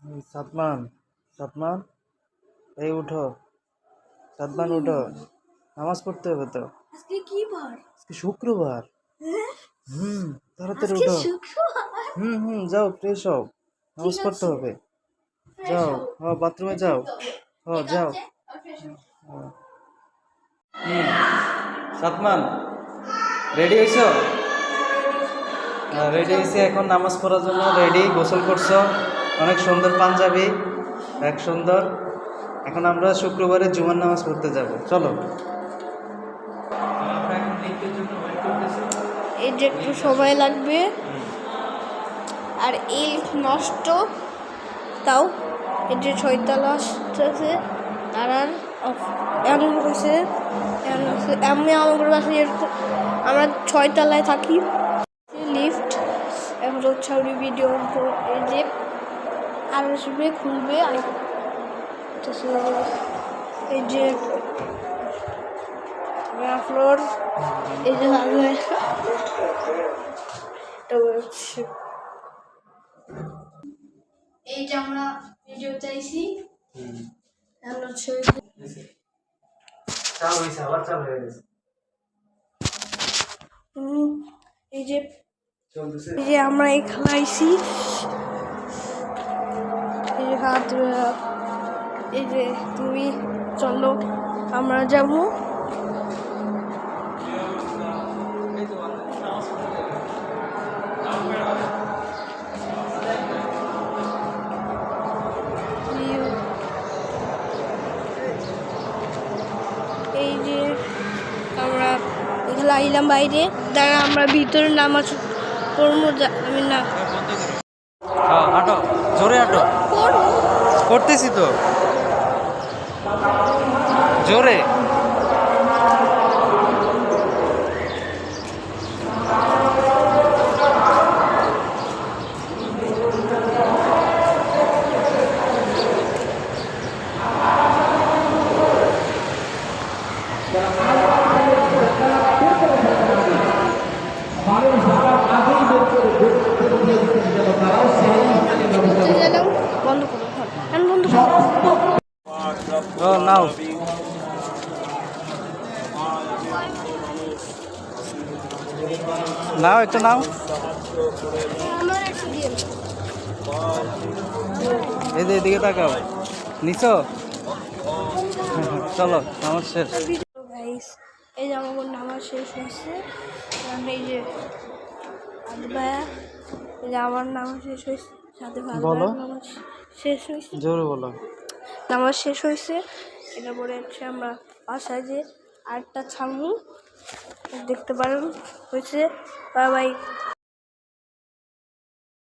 সাদমান, সাদমান, এই উঠো। সাদমান উঠো, নামাজ পড়তে হবে তো। আজকে কি বার? আজকে শুক্রবার। হ্যাঁ? তাড়াতাড়ি আজকে উঠো। শুক্রবার? যাও ফ্রেশ হও, নামাজ ঠিক পড়তে আছে। হবে। ফ্রেশ যাও, হও। বাথরুমে যাও। যাও। ফ্রেশ হও। সাদমান, রেডি হইছো? রেডি হয়েছে, এখন নামাজ পড়ার জন্য রেডি। গোসল করছো, অনেক সুন্দর পাঞ্জাবি, এক সুন্দর। এখন আমরা শুক্রবারে জুমার নামাজ পড়তে যাব, চলো। এই যে একটু সময় লাগবে, আর এই নষ্ট তাও এই যে ছয়তলা আসতেছে তারার এমন হয়েছে এমনি আমাদের বাসায় আমরা 6 তলায় থাকি, লিফট। এখন হচ্ছে আমি ভিডিও এই যে আর আসবে খুলবে, এই যে ফ্লোর, এই যে এই যে আমরা ভিডিও চাইছি। এখন হচ্ছে এই যে আমরা এখানে আইছি, এই যে হাত, এই যে তুমি চলো আমরা যাবো। এই যে আমরা এখানে আইলাম বাইরে, দ্বারা আমরা ভিতরে নামাজ পড়বো। আমি না হাঁটো, জোরে হাঁটো। করতেছি তো, জোরে। বন্ধ করো, বন্ধ করো। নাও, নাও, একটু নাও। আমার একটু দিয়ে এই যে এদিকে তাকাও, নিছো? চলো, নামাজ শেষ। এই যে আমার নামাজ শেষ হয়েছে, এই যে আদবায়া, এই যে আমার নামাজ শেষ হয়েছে, সাথে বলো, নামাজ শেষ হয়েছে, জোরে বলো। নামাজ শেষ হয়েছে। এটা পরে হচ্ছে আমরা বাসায় যে আরেকটা ছামু দেখতে পারেন হয়েছে। Bye bye.